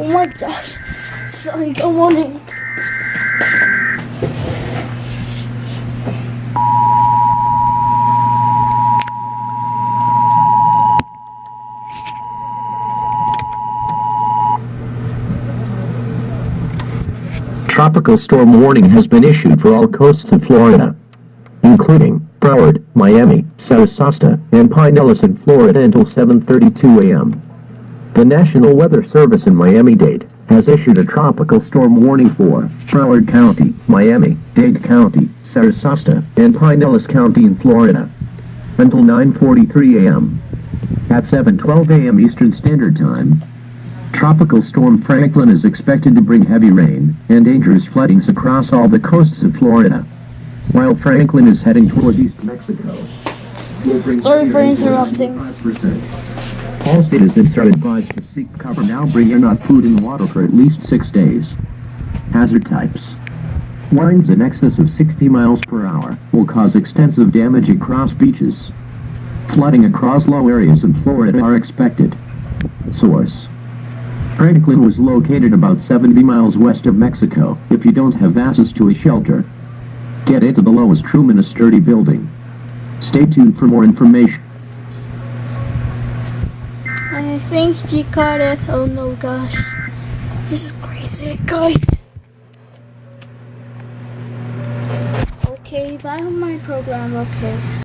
Oh my gosh. Sorry, good morning. Tropical storm warning has been issued for all coasts of Florida, including Broward, Miami, Sarasota, and Pinellas in Florida until 7:32 a.m. The National Weather Service in Miami-Dade has issued a tropical storm warning for Broward County, Miami-Dade County, Sarasota, and Pinellas County in Florida until 9:43 a.m. At 7:12 a.m. Eastern Standard Time, Tropical Storm Franklin is expected to bring heavy rain and dangerous floodings across all the coasts of Florida, while Franklin is heading toward East Mexico. Sorry for interrupting. All citizens are advised to seek cover now. Bring enough food and water for at least 6 days. Hazard types. Winds in excess of 60 miles per hour will cause extensive damage across beaches. Flooding across low areas in Florida are expected. Source: Franklin was located about 70 miles west of Mexico. If you don't have access to a shelter, get into the lowest room in a sturdy building. Stay tuned for more information. I think she caught it. Oh no, gosh. This is crazy, guys. Okay, back on my program, okay.